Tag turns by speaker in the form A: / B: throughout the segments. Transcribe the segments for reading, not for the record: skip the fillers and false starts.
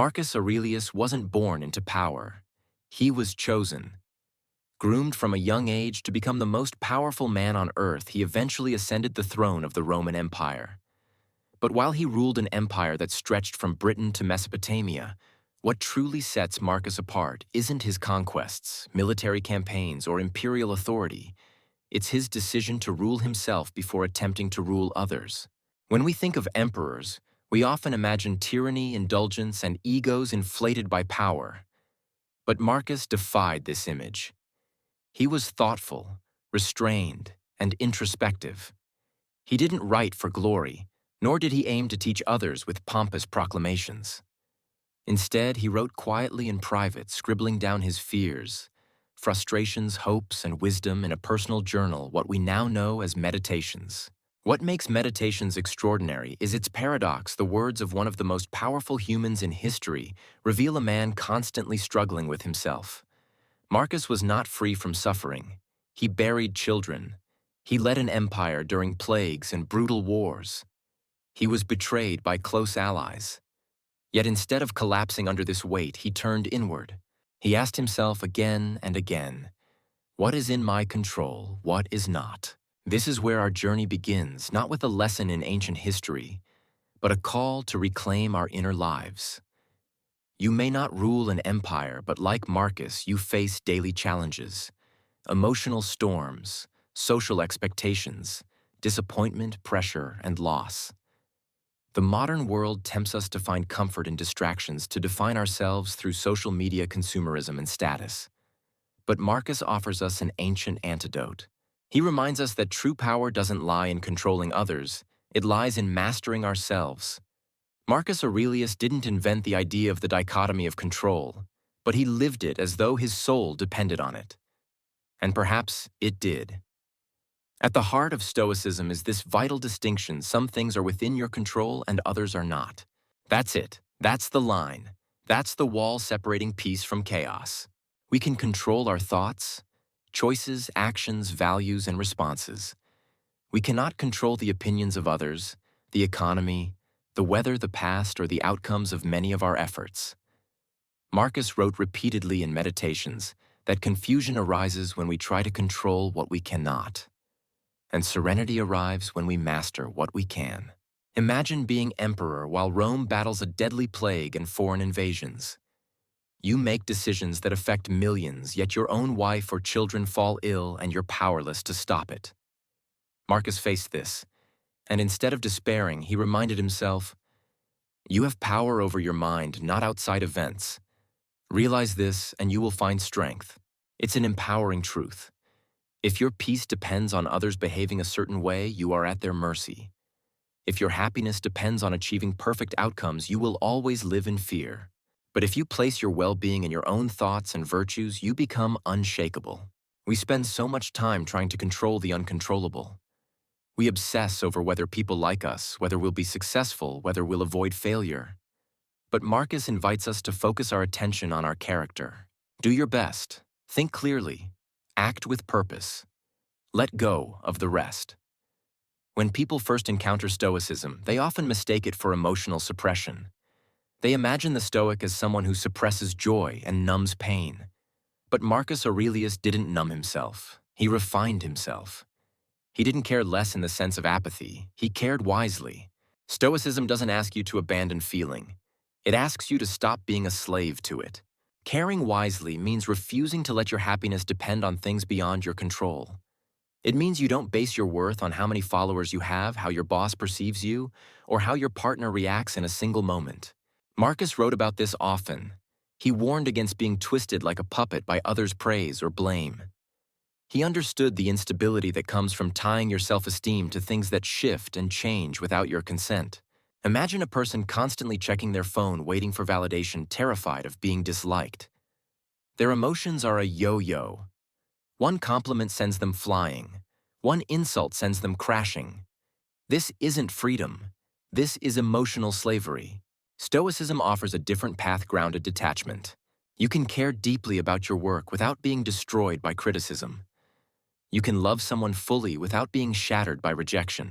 A: Marcus Aurelius wasn't born into power. He was chosen. Groomed from a young age to become the most powerful man on earth, he eventually ascended the throne of the Roman Empire. But while he ruled an empire that stretched from Britain to Mesopotamia, what truly sets Marcus apart isn't his conquests, military campaigns, or imperial authority. It's his decision to rule himself before attempting to rule others. When we think of emperors, we often imagine tyranny, indulgence, and egos inflated by power. But Marcus defied this image. He was thoughtful, restrained, and introspective. He didn't write for glory, nor did he aim to teach others with pompous proclamations. Instead, he wrote quietly in private, scribbling down his fears, frustrations, hopes, and wisdom in a personal journal, what we now know as meditations. What makes meditations extraordinary is its paradox. The words of one of the most powerful humans in history reveal a man constantly struggling with himself. Marcus was not free from suffering. He buried children. He led an empire during plagues and brutal wars. He was betrayed by close allies. Yet instead of collapsing under this weight, he turned inward. He asked himself again and again, "What is in my control? What is not?" This is where our journey begins, not with a lesson in ancient history, but a call to reclaim our inner lives. You may not rule an empire, but like Marcus, you face daily challenges, emotional storms, social expectations, disappointment, pressure, and loss. The modern world tempts us to find comfort in distractions, to define ourselves through social media consumerism and status. But Marcus offers us an ancient antidote. He reminds us that true power doesn't lie in controlling others, it lies in mastering ourselves. Marcus Aurelius didn't invent the idea of the dichotomy of control, but he lived it as though his soul depended on it. And perhaps it did. At the heart of Stoicism is this vital distinction: some things are within your control and others are not. That's it. That's the line. That's the wall separating peace from chaos. We can control our thoughts, choices, actions, values, and responses. We cannot control the opinions of others, the economy, the weather, the past, or the outcomes of many of our efforts. Marcus wrote repeatedly in Meditations that confusion arises when we try to control what we cannot, and serenity arrives when we master what we can. Imagine being emperor while Rome battles a deadly plague and foreign invasions. You make decisions that affect millions, yet your own wife or children fall ill and you're powerless to stop it. Marcus faced this, and instead of despairing, he reminded himself, "You have power over your mind, not outside events. Realize this and you will find strength." It's an empowering truth. If your peace depends on others behaving a certain way, you are at their mercy. If your happiness depends on achieving perfect outcomes, you will always live in fear. But if you place your well-being in your own thoughts and virtues, you become unshakable. We spend so much time trying to control the uncontrollable. We obsess over whether people like us, whether we'll be successful, whether we'll avoid failure. But Marcus invites us to focus our attention on our character. Do your best. Think clearly. Act with purpose. Let go of the rest. When people first encounter Stoicism, they often mistake it for emotional suppression. They imagine the Stoic as someone who suppresses joy and numbs pain. But Marcus Aurelius didn't numb himself. He refined himself. He didn't care less in the sense of apathy. He cared wisely. Stoicism doesn't ask you to abandon feeling. It asks you to stop being a slave to it. Caring wisely means refusing to let your happiness depend on things beyond your control. It means you don't base your worth on how many followers you have, how your boss perceives you, or how your partner reacts in a single moment. Marcus wrote about this often. He warned against being twisted like a puppet by others' praise or blame. He understood the instability that comes from tying your self-esteem to things that shift and change without your consent. Imagine a person constantly checking their phone, waiting for validation, terrified of being disliked. Their emotions are a yo-yo. One compliment sends them flying. One insult sends them crashing. This isn't freedom. This is emotional slavery. Stoicism offers a different path: grounded detachment. You can care deeply about your work without being destroyed by criticism. You can love someone fully without being shattered by rejection.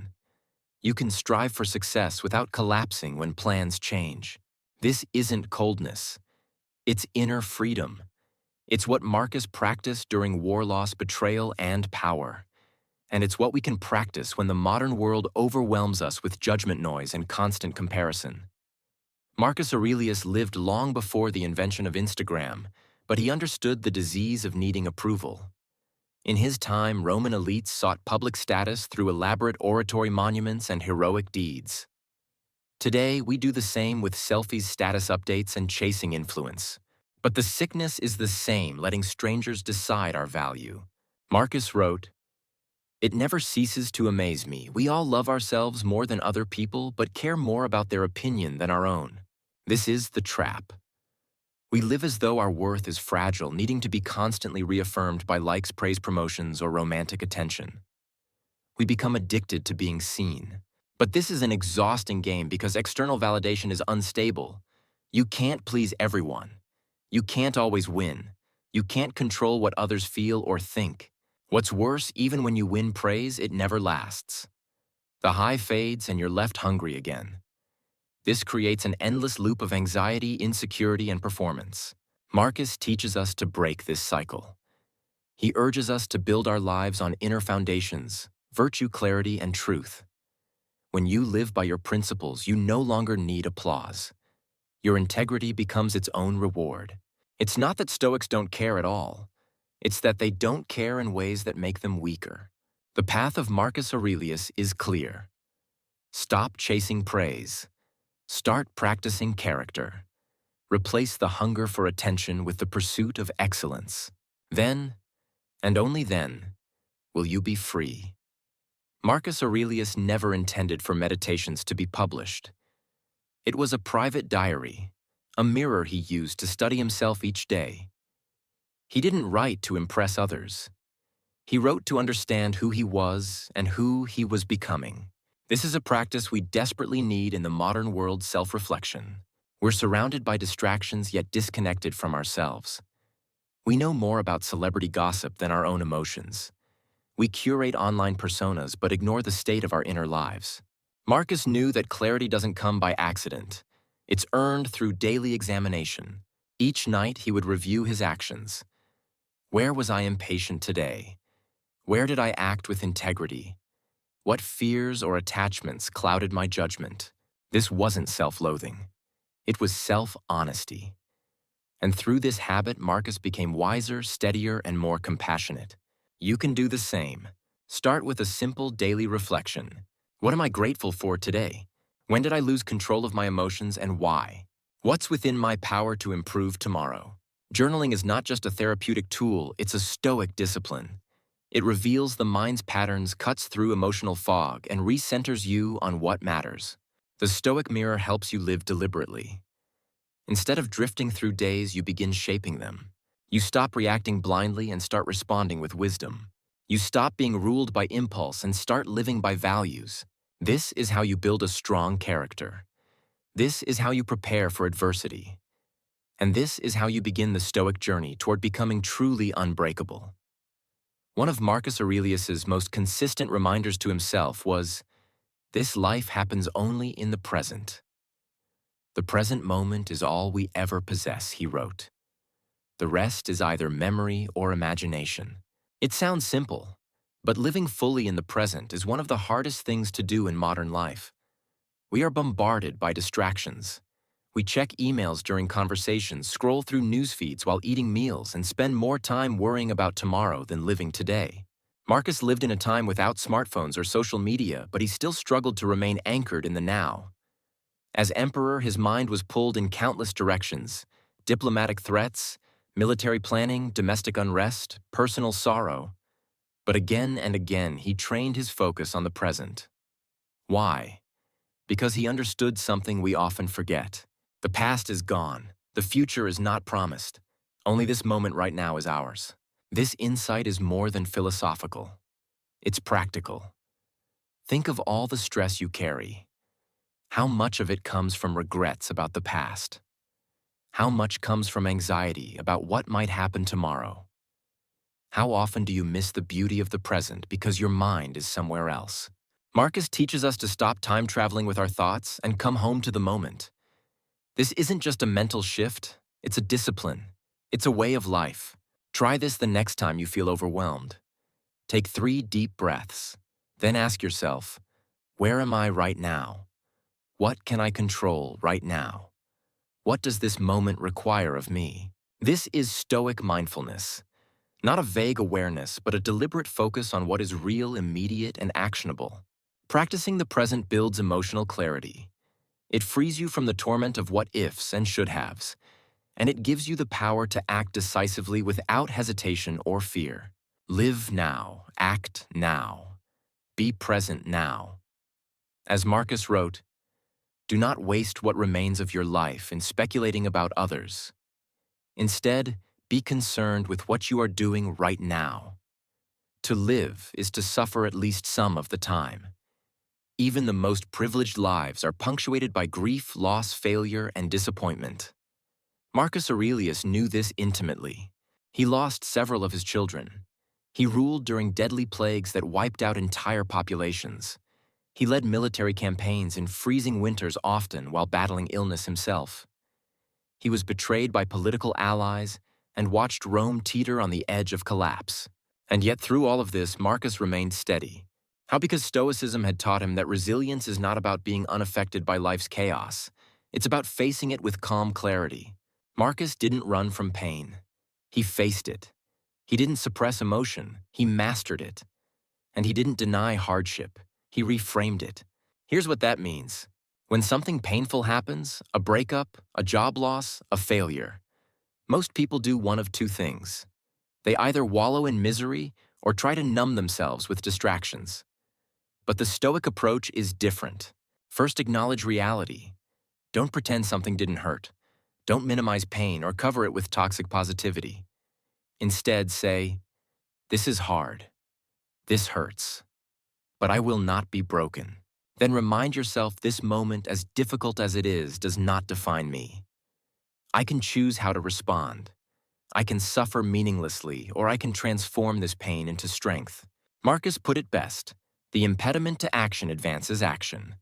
A: You can strive for success without collapsing when plans change. This isn't coldness. It's inner freedom. It's what Marcus practiced during war loss, betrayal, and power. And it's what we can practice when the modern world overwhelms us with judgment noise and constant comparison. Marcus Aurelius lived long before the invention of Instagram, but he understood the disease of needing approval. In his time, Roman elites sought public status through elaborate oratory monuments and heroic deeds. Today, we do the same with selfies, status updates, and chasing influence. But the sickness is the same, letting strangers decide our value. Marcus wrote, "It never ceases to amaze me. We all love ourselves more than other people, but care more about their opinion than our own. This is the trap. We live as though our worth is fragile, needing to be constantly reaffirmed by likes, praise, promotions, or romantic attention. We become addicted to being seen. But this is an exhausting game because external validation is unstable. You can't please everyone. You can't always win. You can't control what others feel or think. What's worse, even when you win praise, it never lasts. The high fades and you're left hungry again. This creates an endless loop of anxiety, insecurity, and performance. Marcus teaches us to break this cycle. He urges us to build our lives on inner foundations, virtue, clarity, and truth. When you live by your principles, you no longer need applause. Your integrity becomes its own reward. It's not that Stoics don't care at all. It's that they don't care in ways that make them weaker. The path of Marcus Aurelius is clear. Stop chasing praise. Start practicing character. Replace the hunger for attention with the pursuit of excellence. Then, and only then, will you be free. Marcus Aurelius never intended for meditations to be published. It was a private diary, a mirror he used to study himself each day. He didn't write to impress others. He wrote to understand who he was and who he was becoming. This is a practice we desperately need in the modern world: self-reflection. We're surrounded by distractions yet disconnected from ourselves. We know more about celebrity gossip than our own emotions. We curate online personas but ignore the state of our inner lives. Marcus knew that clarity doesn't come by accident. It's earned through daily examination. Each night he would review his actions. Where was I impatient today? Where did I act with integrity? What fears or attachments clouded my judgment? This wasn't self-loathing. It was self-honesty. And through this habit, Marcus became wiser, steadier, and more compassionate. You can do the same. Start with a simple daily reflection. What am I grateful for today? When did I lose control of my emotions and why? What's within my power to improve tomorrow? Journaling is not just a therapeutic tool, it's a Stoic discipline. It reveals the mind's patterns, cuts through emotional fog, and recenters you on what matters. The Stoic mirror helps you live deliberately. Instead of drifting through days, you begin shaping them. You stop reacting blindly and start responding with wisdom. You stop being ruled by impulse and start living by values. This is how you build a strong character. This is how you prepare for adversity. And this is how you begin the Stoic journey toward becoming truly unbreakable. One of Marcus Aurelius's most consistent reminders to himself was, "This life happens only in the present." The present moment is all we ever possess, he wrote. The rest is either memory or imagination. It sounds simple, but living fully in the present is one of the hardest things to do in modern life. We are bombarded by distractions. We check emails during conversations, scroll through news feeds while eating meals, and spend more time worrying about tomorrow than living today. Marcus lived in a time without smartphones or social media, but he still struggled to remain anchored in the now. As emperor, his mind was pulled in countless directions: diplomatic threats, military planning, domestic unrest, personal sorrow. But again and again, he trained his focus on the present. Why? Because he understood something we often forget. The past is gone. The future is not promised. Only this moment right now is ours. This insight is more than philosophical. It's practical. Think of all the stress you carry. How much of it comes from regrets about the past? How much comes from anxiety about what might happen tomorrow? How often do you miss the beauty of the present because your mind is somewhere else? Marcus teaches us to stop time traveling with our thoughts and come home to the moment. This isn't just a mental shift, it's a discipline. It's a way of life. Try this the next time you feel overwhelmed. Take 3 deep breaths. Then ask yourself, where am I right now? What can I control right now? What does this moment require of me? This is Stoic mindfulness. Not a vague awareness, but a deliberate focus on what is real, immediate, and actionable. Practicing the present builds emotional clarity. It frees you from the torment of what-ifs and should-haves, and it gives you the power to act decisively without hesitation or fear. Live now, act now, be present now. As Marcus wrote, do not waste what remains of your life in speculating about others. Instead, be concerned with what you are doing right now. To live is to suffer at least some of the time. Even the most privileged lives are punctuated by grief, loss, failure, and disappointment. Marcus Aurelius knew this intimately. He lost several of his children. He ruled during deadly plagues that wiped out entire populations. He led military campaigns in freezing winters often while battling illness himself. He was betrayed by political allies and watched Rome teeter on the edge of collapse. And yet through all of this, Marcus remained steady. How? Because Stoicism had taught him that resilience is not about being unaffected by life's chaos. It's about facing it with calm clarity. Marcus didn't run from pain. He faced it. He didn't suppress emotion. He mastered it. And he didn't deny hardship. He reframed it. Here's what that means. When something painful happens, a breakup, a job loss, a failure, most people do one of 2 things. They either wallow in misery or try to numb themselves with distractions. But the Stoic approach is different. First, acknowledge reality. Don't pretend something didn't hurt. Don't minimize pain or cover it with toxic positivity. Instead, say, this is hard. This hurts. But I will not be broken. Then remind yourself this moment, as difficult as it is, does not define me. I can choose how to respond. I can suffer meaninglessly, or I can transform this pain into strength. Marcus put it best. The impediment to action advances action.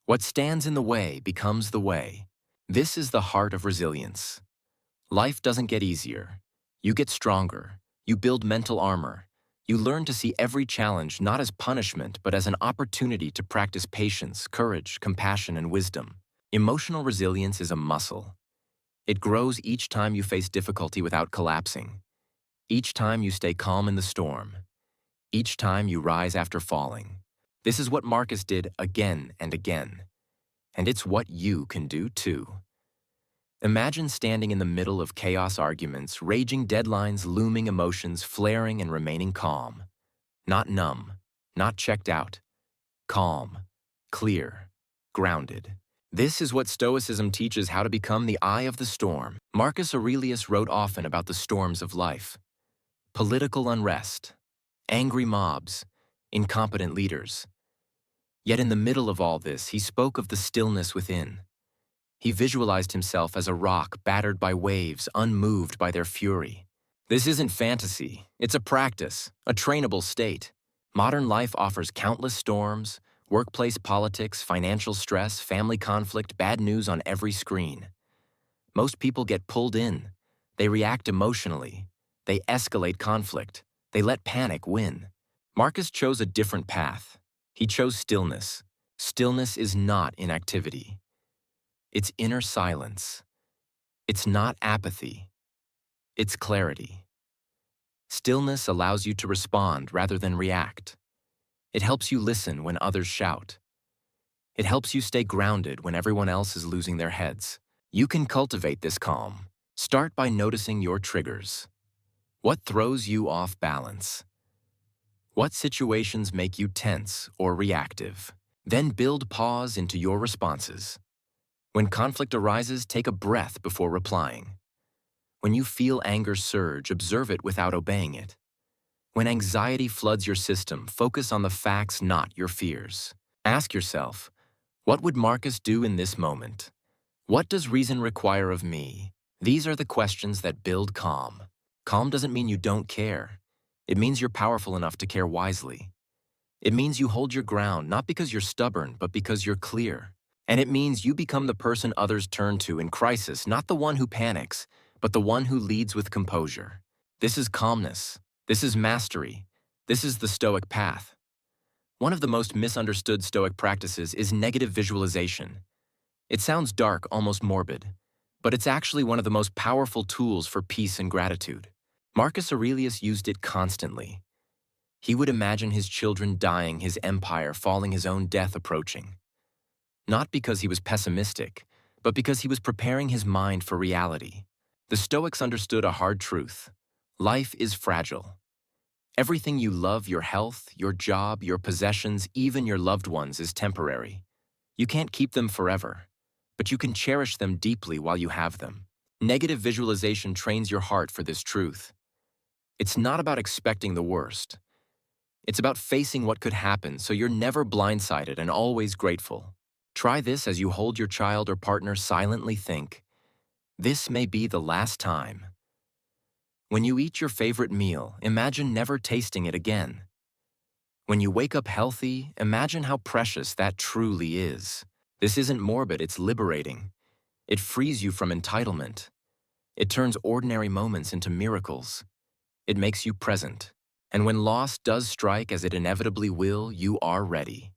A: What stands in the way becomes the way. This is the heart of resilience. Life doesn't get easier. You get stronger. You build mental armor. You learn to see every challenge not as punishment, but as an opportunity to practice patience, courage, compassion, and wisdom. Emotional resilience is a muscle. It grows each time you face difficulty without collapsing. Each time you stay calm in the storm. Each time you rise after falling. This is what Marcus did again and again. And it's what you can do too. Imagine standing in the middle of chaos arguments, raging deadlines, looming emotions, flaring and remaining calm. Not numb, not checked out. Calm, clear, grounded. This is what Stoicism teaches how to become the eye of the storm. Marcus Aurelius wrote often about the storms of life. Political unrest, angry mobs, incompetent leaders. Yet in the middle of all this, he spoke of the stillness within. He visualized himself as a rock battered by waves, unmoved by their fury. This isn't fantasy. It's a practice, a trainable state. Modern life offers countless storms, workplace politics, financial stress, family conflict, bad news on every screen. Most people get pulled in. They react emotionally. They escalate conflict. They let panic win. Marcus chose a different path. He chose stillness. Stillness is not inactivity. It's inner silence. It's not apathy. It's clarity. Stillness allows you to respond rather than react. It helps you listen when others shout. It helps you stay grounded when everyone else is losing their heads. You can cultivate this calm. Start by noticing your triggers. What throws you off balance? What situations make you tense or reactive? Then build pause into your responses. When conflict arises, take a breath before replying. When you feel anger surge, observe it without obeying it. When anxiety floods your system, focus on the facts, not your fears. Ask yourself, what would Marcus do in this moment? What does reason require of me? These are the questions that build calm. Calm doesn't mean you don't care. It means you're powerful enough to care wisely. It means you hold your ground, not because you're stubborn, but because you're clear. And it means you become the person others turn to in crisis, not the one who panics, but the one who leads with composure. This is calmness. This is mastery. This is the Stoic path. One of the most misunderstood Stoic practices is negative visualization. It sounds dark, almost morbid, but it's actually one of the most powerful tools for peace and gratitude. Marcus Aurelius used it constantly. He would imagine his children dying, his empire falling, his own death approaching. Not because he was pessimistic, but because he was preparing his mind for reality. The Stoics understood a hard truth. Life is fragile. Everything you love, your health, your job, your possessions, even your loved ones, is temporary. You can't keep them forever, but you can cherish them deeply while you have them. Negative visualization trains your heart for this truth. It's not about expecting the worst. It's about facing what could happen so you're never blindsided and always grateful. Try this as you hold your child or partner. Silently think, this may be the last time. When you eat your favorite meal, imagine never tasting it again. When you wake up healthy, imagine how precious that truly is. This isn't morbid, it's liberating. It frees you from entitlement. It turns ordinary moments into miracles. It makes you present. And when loss does strike, as it inevitably will, you are ready.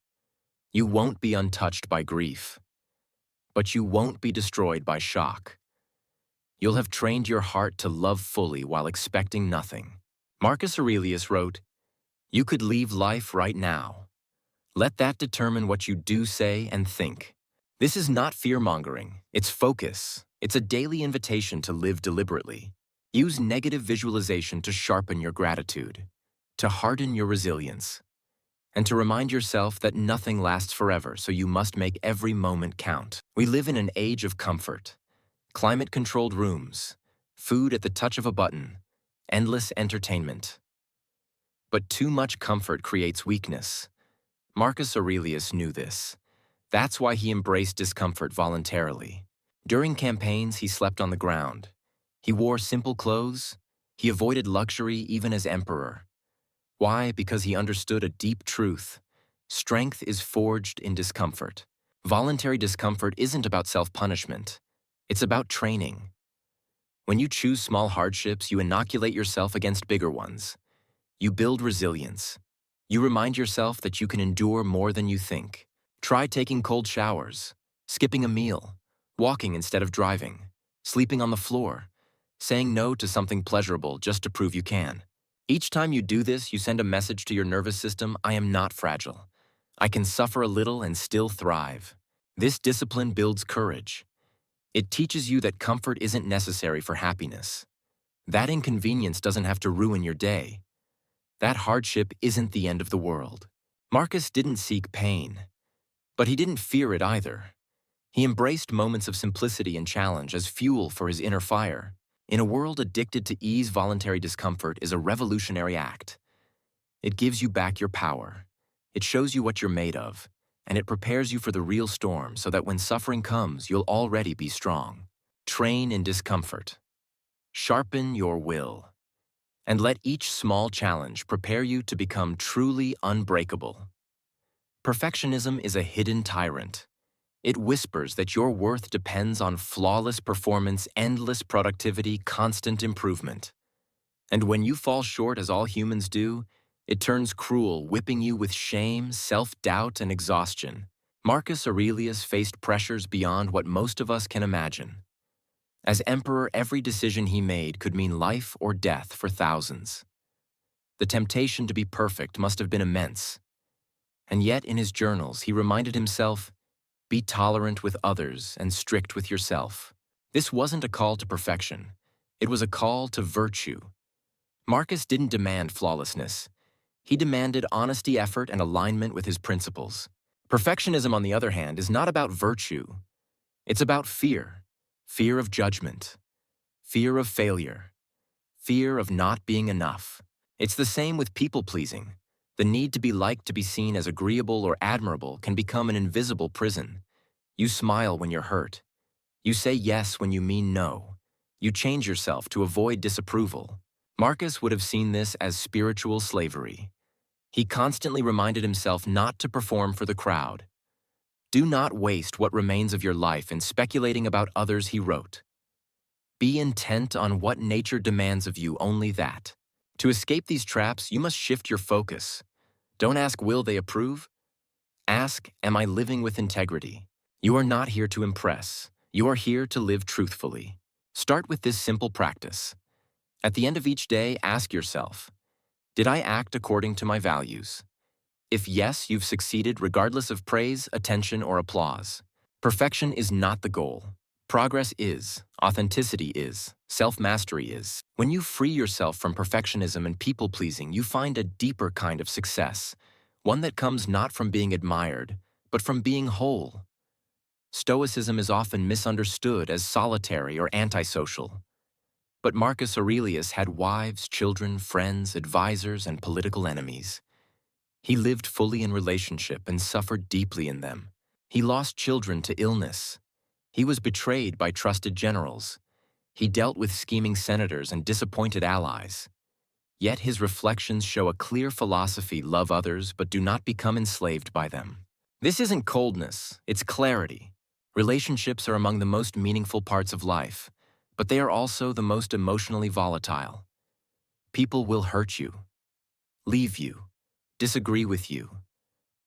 A: You won't be untouched by grief, but you won't be destroyed by shock. You'll have trained your heart to love fully while expecting nothing. Marcus Aurelius wrote, "You could leave life right now. Let that determine what you do, say, and think." This is not fear-mongering, it's focus. It's a daily invitation to live deliberately. Use negative visualization to sharpen your gratitude, to harden your resilience, and to remind yourself that nothing lasts forever, so you must make every moment count. We live in an age of comfort. Climate-controlled rooms, food at the touch of a button, endless entertainment. But too much comfort creates weakness. Marcus Aurelius knew this. That's why he embraced discomfort voluntarily. During campaigns, he slept on the ground. He wore simple clothes. He avoided luxury even as emperor. Why? Because he understood a deep truth. Strength is forged in discomfort. Voluntary discomfort isn't about self-punishment. It's about training. When you choose small hardships, you inoculate yourself against bigger ones. You build resilience. You remind yourself that you can endure more than you think. Try taking cold showers, skipping a meal, walking instead of driving, sleeping on the floor, saying no to something pleasurable just to prove you can. Each time you do this, you send a message to your nervous system: I am not fragile. I can suffer a little and still thrive. This discipline builds courage. It teaches you that comfort isn't necessary for happiness. That inconvenience doesn't have to ruin your day. That hardship isn't the end of the world. Marcus didn't seek pain, but he didn't fear it either. He embraced moments of simplicity and challenge as fuel for his inner fire. In a world addicted to ease, voluntary discomfort is a revolutionary act. It gives you back your power. It shows you what you're made of, and it prepares you for the real storm so that when suffering comes, you'll already be strong. Train in discomfort. Sharpen your will. And let each small challenge prepare you to become truly unbreakable. Perfectionism is a hidden tyrant. It whispers that your worth depends on flawless performance, endless productivity, constant improvement. And when you fall short, as all humans do, it turns cruel, whipping you with shame, self-doubt, and exhaustion. Marcus Aurelius faced pressures beyond what most of us can imagine. As emperor, every decision he made could mean life or death for thousands. The temptation to be perfect must have been immense. And yet, in his journals, he reminded himself, be tolerant with others and strict with yourself. This wasn't a call to perfection. It was a call to virtue. Marcus didn't demand flawlessness. He demanded honesty, effort, and alignment with his principles. Perfectionism, on the other hand, is not about virtue. It's about fear. Fear of judgment. Fear of failure. Fear of not being enough. It's the same with people-pleasing. The need to be liked, to be seen as agreeable or admirable, can become an invisible prison. You smile when you're hurt. You say yes when you mean no. You change yourself to avoid disapproval. Marcus would have seen this as spiritual slavery. He constantly reminded himself not to perform for the crowd, Do not waste what remains of your life in speculating about others, he wrote. Be intent on what nature demands of you, only that. To escape these traps, you must shift your focus. Don't ask, will they approve? Ask, am I living with integrity? You are not here to impress. You are here to live truthfully. Start with this simple practice. At the end of each day, ask yourself, did I act according to my values? If yes, you've succeeded regardless of praise, attention, or applause. Perfection is not the goal. Progress is, authenticity is, self-mastery is. When you free yourself from perfectionism and people-pleasing, you find a deeper kind of success, one that comes not from being admired, but from being whole. Stoicism is often misunderstood as solitary or antisocial. But Marcus Aurelius had wives, children, friends, advisors, and political enemies. He lived fully in relationship and suffered deeply in them. He lost children to illness. He was betrayed by trusted generals. He dealt with scheming senators and disappointed allies. Yet his reflections show a clear philosophy: love others, but do not become enslaved by them. This isn't coldness, it's clarity. Relationships are among the most meaningful parts of life, but they are also the most emotionally volatile. People will hurt you, leave you, disagree with you,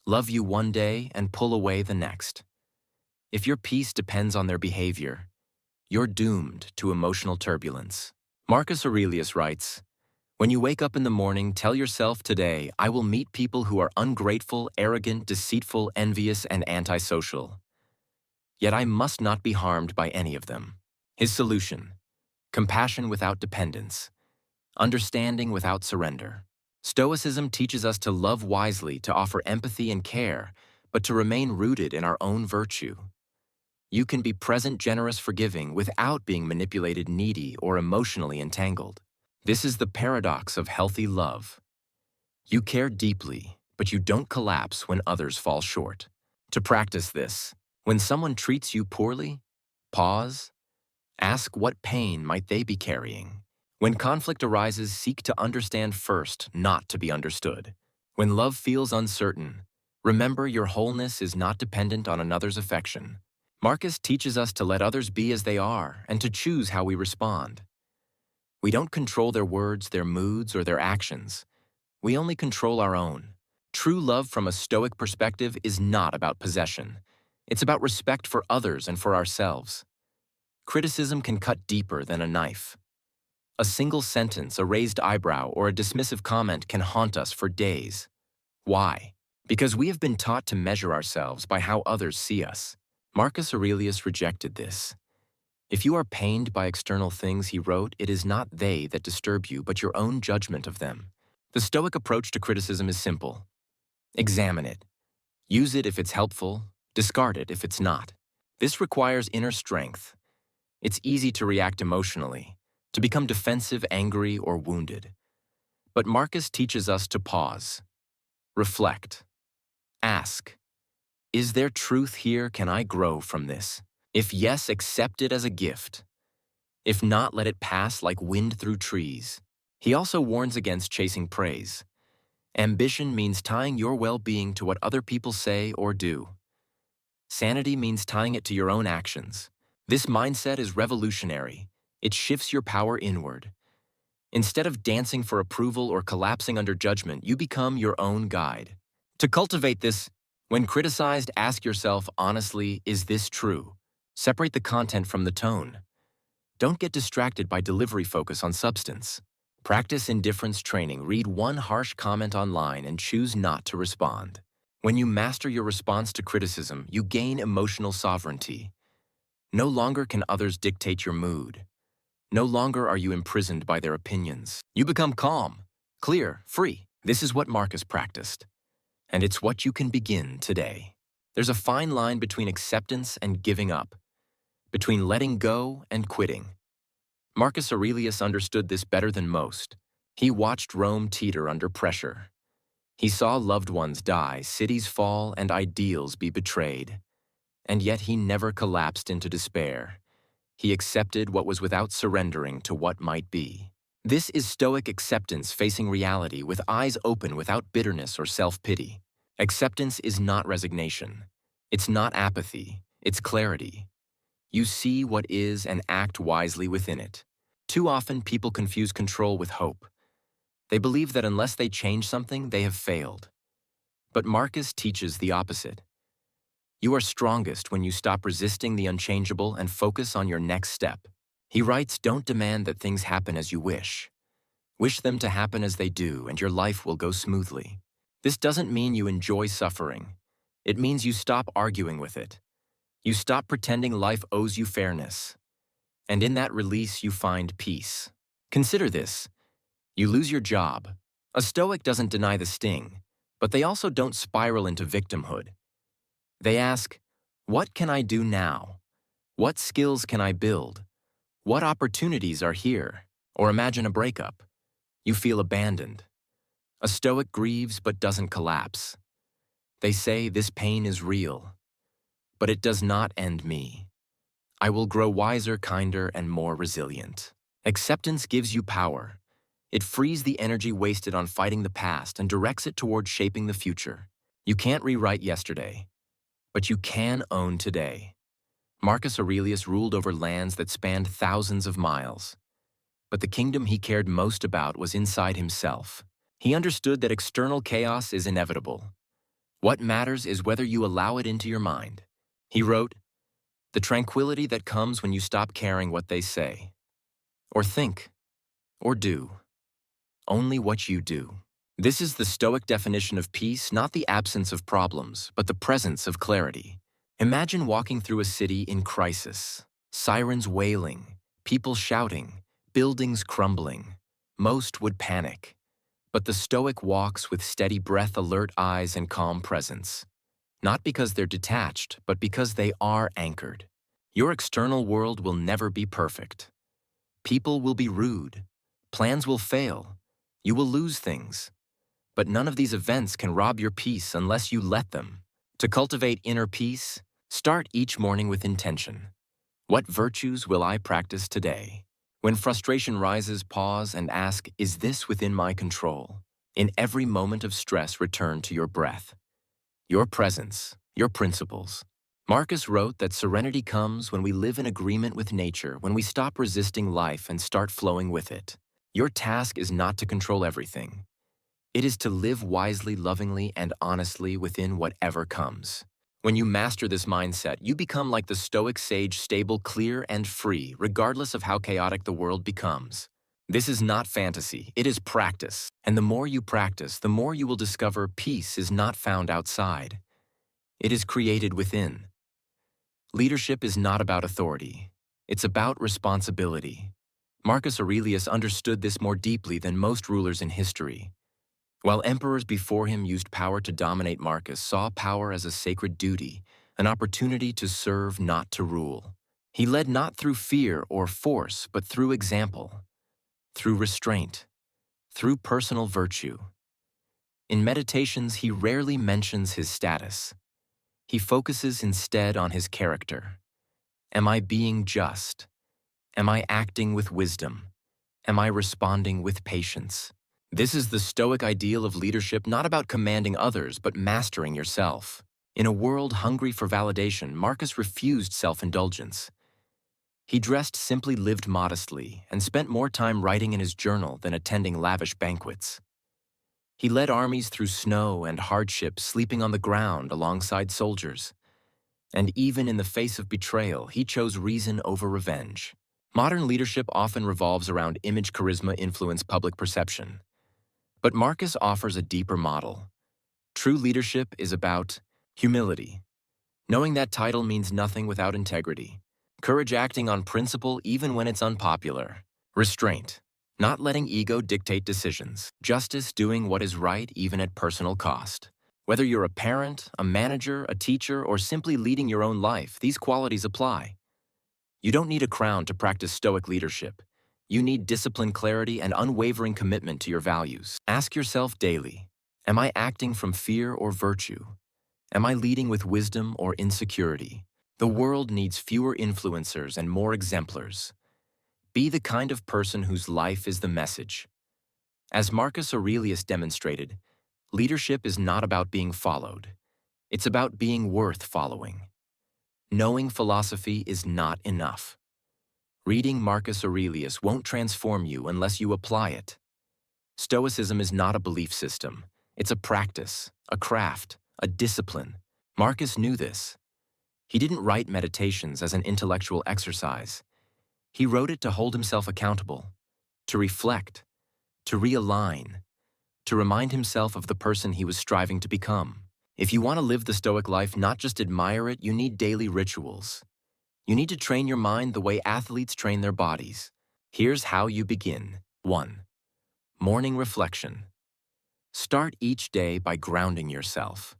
A: love you one day and pull away the next. If your peace depends on their behavior, you're doomed to emotional turbulence. Marcus Aurelius writes, when you wake up in the morning, tell yourself, today I will meet people who are ungrateful, arrogant, deceitful, envious, and antisocial. Yet I must not be harmed by any of them. His solution: compassion without dependence, understanding without surrender. Stoicism teaches us to love wisely, to offer empathy and care, but to remain rooted in our own virtue. You can be present, generous, forgiving, without being manipulated, needy, or emotionally entangled. This is the paradox of healthy love. You care deeply, but you don't collapse when others fall short. To practice this, when someone treats you poorly, pause. Ask, what pain might they be carrying? When conflict arises, seek to understand first, not to be understood. When love feels uncertain, remember your wholeness is not dependent on another's affection. Marcus teaches us to let others be as they are and to choose how we respond. We don't control their words, their moods, or their actions. We only control our own. True love from a Stoic perspective is not about possession. It's about respect for others and for ourselves. Criticism can cut deeper than a knife. A single sentence, a raised eyebrow, or a dismissive comment can haunt us for days. Why? Because we have been taught to measure ourselves by how others see us. Marcus Aurelius rejected this. If you are pained by external things, he wrote, it is not they that disturb you, but your own judgment of them. The Stoic approach to criticism is simple. Examine it. Use it if it's helpful, discard it if it's not. This requires inner strength. It's easy to react emotionally, to become defensive, angry, or wounded. But Marcus teaches us to pause, reflect, ask, is there truth here? Can I grow from this? If yes, accept it as a gift. If not, let it pass like wind through trees. He also warns against chasing praise. Ambition means tying your well-being to what other people say or do. Sanity means tying it to your own actions. This mindset is revolutionary. It shifts your power inward. Instead of dancing for approval or collapsing under judgment, you become your own guide. To cultivate this, when criticized, ask yourself honestly, is this true? Separate the content from the tone. Don't get distracted by delivery, focus on substance. Practice indifference training. Read one harsh comment online and choose not to respond. When you master your response to criticism, you gain emotional sovereignty. No longer can others dictate your mood. No longer are you imprisoned by their opinions. You become calm, clear, free. This is what Marcus practiced, and it's what you can begin today. There's a fine line between acceptance and giving up, between letting go and quitting. Marcus Aurelius understood this better than most. He watched Rome teeter under pressure. He saw loved ones die, cities fall, and ideals be betrayed. And yet he never collapsed into despair. He accepted what was without surrendering to what might be. This is Stoic acceptance, facing reality with eyes open, without bitterness or self-pity. Acceptance is not resignation. It's not apathy, it's clarity. You see what is and act wisely within it. Too often, people confuse control with hope. They believe that unless they change something, they have failed. But Marcus teaches the opposite. You are strongest when you stop resisting the unchangeable and focus on your next step. He writes, don't demand that things happen as you wish. Wish them to happen as they do, and your life will go smoothly. This doesn't mean you enjoy suffering. It means you stop arguing with it. You stop pretending life owes you fairness. And in that release, you find peace. Consider this. You lose your job. A Stoic doesn't deny the sting, but they also don't spiral into victimhood. They ask, what can I do now? What skills can I build? What opportunities are here? Or imagine a breakup. You feel abandoned. A Stoic grieves but doesn't collapse. They say this pain is real, but it does not end me. I will grow wiser, kinder, and more resilient. Acceptance gives you power. It frees the energy wasted on fighting the past and directs it toward shaping the future. You can't rewrite yesterday, but you can own today. Marcus Aurelius ruled over lands that spanned thousands of miles. But the kingdom he cared most about was inside himself. He understood that external chaos is inevitable. What matters is whether you allow it into your mind. He wrote, the tranquility that comes when you stop caring what they say, or think, or do, only what you do. This is the Stoic definition of peace, not the absence of problems, but the presence of clarity. Imagine walking through a city in crisis, sirens wailing, people shouting, buildings crumbling. Most would panic, but the Stoic walks with steady breath, alert eyes, and calm presence. Not because they're detached, but because they are anchored. Your external world will never be perfect. People will be rude. Plans will fail. You will lose things. But none of these events can rob your peace unless you let them. To cultivate inner peace, start each morning with intention. What virtues will I practice today? When frustration rises, pause and ask, is this within my control? In every moment of stress, return to your breath, your presence, your principles. Marcus wrote that serenity comes when we live in agreement with nature, when we stop resisting life and start flowing with it. Your task is not to control everything. It is to live wisely, lovingly, and honestly within whatever comes. When you master this mindset, you become like the Stoic sage, stable, clear, and free, regardless of how chaotic the world becomes. This is not fantasy, it is practice. And the more you practice, the more you will discover peace is not found outside. It is created within. Leadership is not about authority. It's about responsibility. Marcus Aurelius understood this more deeply than most rulers in history. While emperors before him used power to dominate, Marcus saw power as a sacred duty, an opportunity to serve, not to rule. He led not through fear or force, but through example, through restraint, through personal virtue. In meditations, he rarely mentions his status. He focuses instead on his character. Am I being just? Am I acting with wisdom? Am I responding with patience? This is the Stoic ideal of leadership, not about commanding others, but mastering yourself. In a world hungry for validation, Marcus refused self-indulgence. He dressed simply, lived modestly, and spent more time writing in his journal than attending lavish banquets. He led armies through snow and hardship, sleeping on the ground alongside soldiers. And even in the face of betrayal, he chose reason over revenge. Modern leadership often revolves around image, charisma, influence, public perception. But Marcus offers a deeper model. True leadership is about humility, knowing that title means nothing without integrity. Courage, acting on principle even when it's unpopular. Restraint, not letting ego dictate decisions. Justice, doing what is right even at personal cost. Whether you're a parent, a manager, a teacher, or simply leading your own life, these qualities apply. You don't need a crown to practice Stoic leadership. You need discipline, clarity, and unwavering commitment to your values. Ask yourself daily, am I acting from fear or virtue? Am I leading with wisdom or insecurity? The world needs fewer influencers and more exemplars. Be the kind of person whose life is the message. As Marcus Aurelius demonstrated, leadership is not about being followed. It's about being worth following. Knowing philosophy is not enough. Reading Marcus Aurelius won't transform you unless you apply it. Stoicism is not a belief system. It's a practice, a craft, a discipline. Marcus knew this. He didn't write Meditations as an intellectual exercise. He wrote it to hold himself accountable, to reflect, to realign, to remind himself of the person he was striving to become. If you want to live the Stoic life, not just admire it, you need daily rituals. You need to train your mind the way athletes train their bodies. Here's how you begin. 1. Morning reflection. Start each day by grounding yourself.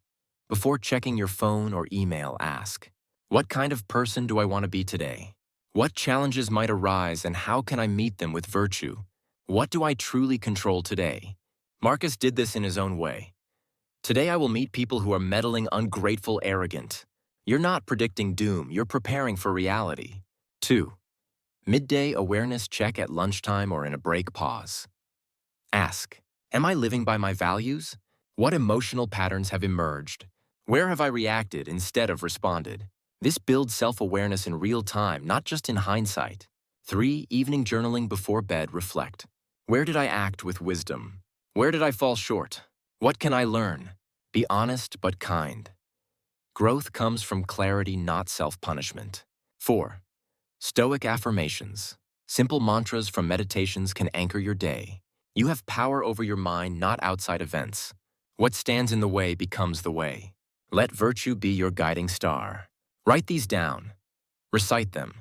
A: Before checking your phone or email, ask, what kind of person do I want to be today? What challenges might arise and how can I meet them with virtue? What do I truly control today? Marcus did this in his own way. Today I will meet people who are meddling, ungrateful, arrogant. You're not predicting doom, you're preparing for reality. 2. Midday awareness check at lunchtime or in a break pause. Ask, am I living by my values? What emotional patterns have emerged? Where have I reacted instead of responded? This builds self-awareness in real time, not just in hindsight. 3. Evening journaling before bed, reflect. Where did I act with wisdom? Where did I fall short? What can I learn? Be honest but kind. Growth comes from clarity, not self-punishment. 4. Stoic affirmations. Simple mantras from meditations can anchor your day. You have power over your mind, not outside events. What stands in the way becomes the way. Let virtue be your guiding star. Write these down. Recite them.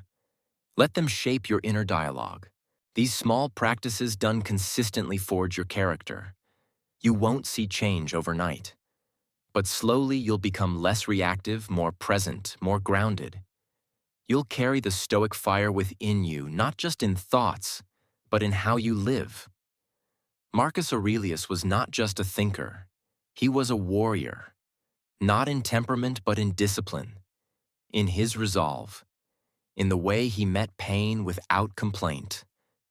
A: Let them shape your inner dialogue. These small practices done consistently forge your character. You won't see change overnight. But slowly you'll become less reactive, more present, more grounded. You'll carry the Stoic fire within you, not just in thoughts, but in how you live. Marcus Aurelius was not just a thinker. He was a warrior, not in temperament but in discipline, in his resolve, in the way he met pain without complaint,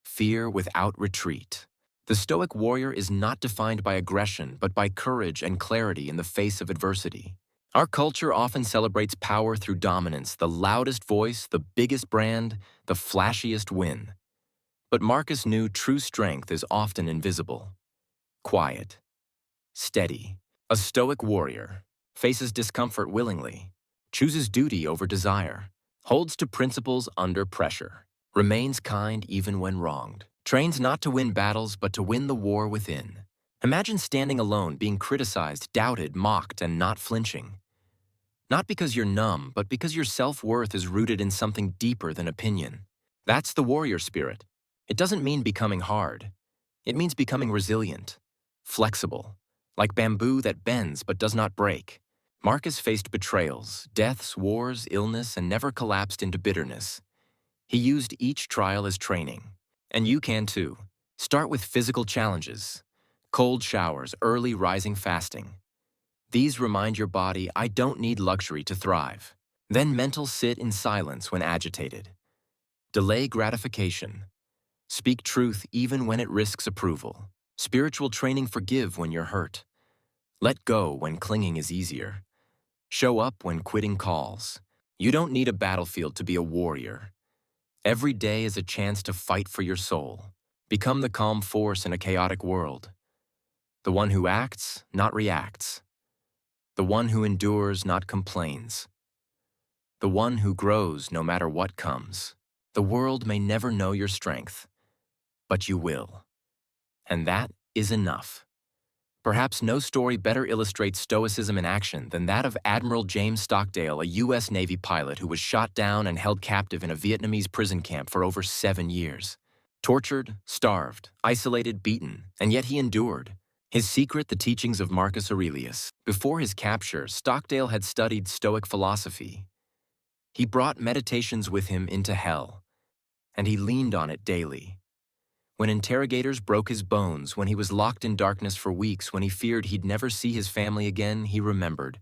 A: fear without retreat. The Stoic warrior is not defined by aggression but by courage and clarity in the face of adversity. Our culture often celebrates power through dominance, the loudest voice, the biggest brand, the flashiest win. But Marcus knew true strength is often invisible, quiet, steady. A Stoic warrior faces discomfort willingly, chooses duty over desire, holds to principles under pressure, remains kind even when wronged, trains not to win battles but to win the war within. Imagine standing alone, being criticized, doubted, mocked, and not flinching. Not because you're numb, but because your self-worth is rooted in something deeper than opinion. That's the warrior spirit. It doesn't mean becoming hard. It means becoming resilient, flexible, like bamboo that bends but does not break. Marcus faced betrayals, deaths, wars, illness, and never collapsed into bitterness. He used each trial as training. And you can too. Start with physical challenges, cold showers, early rising fasting. These remind your body, I don't need luxury to thrive. Then mental sit in silence when agitated. Delay gratification. Speak truth even when it risks approval. Spiritual training, forgive when you're hurt. Let go when clinging is easier. Show up when quitting calls. You don't need a battlefield to be a warrior. Every day is a chance to fight for your soul. Become the calm force in a chaotic world. The one who acts, not reacts. The one who endures, not complains. The one who grows no matter what comes. The world may never know your strength, but you will. And that is enough. Perhaps no story better illustrates Stoicism in action than that of Admiral James Stockdale, a U.S. Navy pilot who was shot down and held captive in a Vietnamese prison camp for over 7 years. Tortured, starved, isolated, beaten, and yet he endured. His secret, the teachings of Marcus Aurelius. Before his capture, Stockdale had studied Stoic philosophy. He brought meditations with him into hell, and he leaned on it daily. When interrogators broke his bones, when he was locked in darkness for weeks, when he feared he'd never see his family again, he remembered.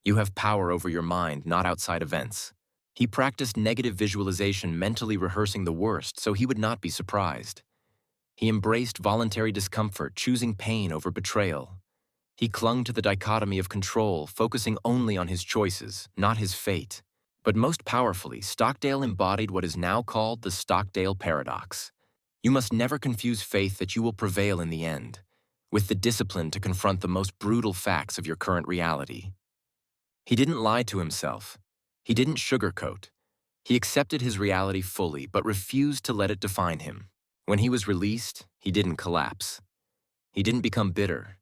A: You have power over your mind, not outside events. He practiced negative visualization, mentally rehearsing the worst so he would not be surprised. He embraced voluntary discomfort, choosing pain over betrayal. He clung to the dichotomy of control, focusing only on his choices, not his fate. But most powerfully, Stockdale embodied what is now called the Stockdale paradox. You must never confuse faith that you will prevail in the end, with the discipline to confront the most brutal facts of your current reality. He didn't lie to himself. He didn't sugarcoat. He accepted his reality fully, but refused to let it define him. When he was released, he didn't collapse. He didn't become bitter.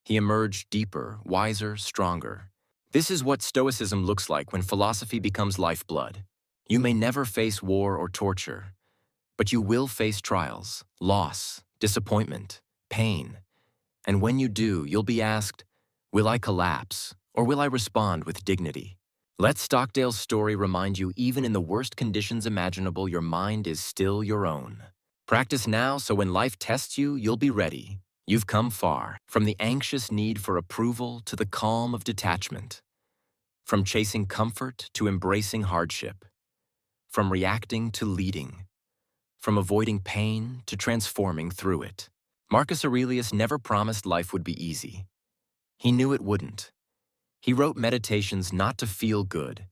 A: He emerged deeper, wiser, stronger. This is what Stoicism looks like when philosophy becomes lifeblood. You may never face war or torture, but you will face trials, loss, disappointment, pain. And when you do, you'll be asked, will I collapse, or will I respond with dignity? Let Stockdale's story remind you, even in the worst conditions imaginable, your mind is still your own. Practice now so when life tests you, you'll be ready. You've come far, from the anxious need for approval to the calm of detachment, from chasing comfort to embracing hardship, from reacting to leading, from avoiding pain to transforming through it. Marcus Aurelius never promised life would be easy. He knew it wouldn't. He wrote meditations not to feel good,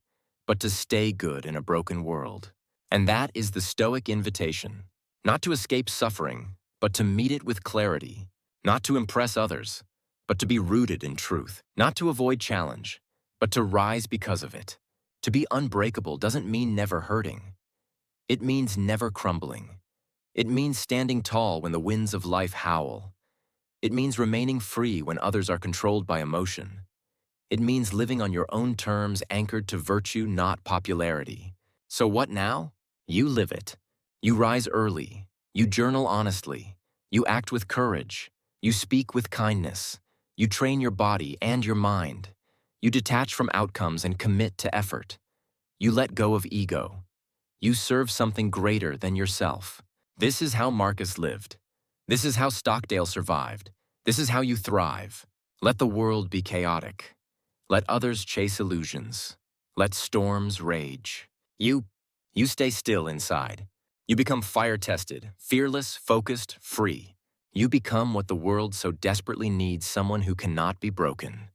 A: but to stay good in a broken world. And that is the Stoic invitation, not to escape suffering, but to meet it with clarity, not to impress others, but to be rooted in truth, not to avoid challenge, but to rise because of it. To be unbreakable doesn't mean never hurting. It means never crumbling. It means standing tall when the winds of life howl. It means remaining free when others are controlled by emotion. It means living on your own terms, anchored to virtue, not popularity. So what now? You live it. You rise early. You journal honestly. You act with courage. You speak with kindness. You train your body and your mind. You detach from outcomes and commit to effort. You let go of ego. You serve something greater than yourself. This is how Marcus lived. This is how Stockdale survived. This is how you thrive. Let the world be chaotic. Let others chase illusions. Let storms rage. You stay still inside. You become fire-tested, fearless, focused, free. You become what the world so desperately needs: someone who cannot be broken.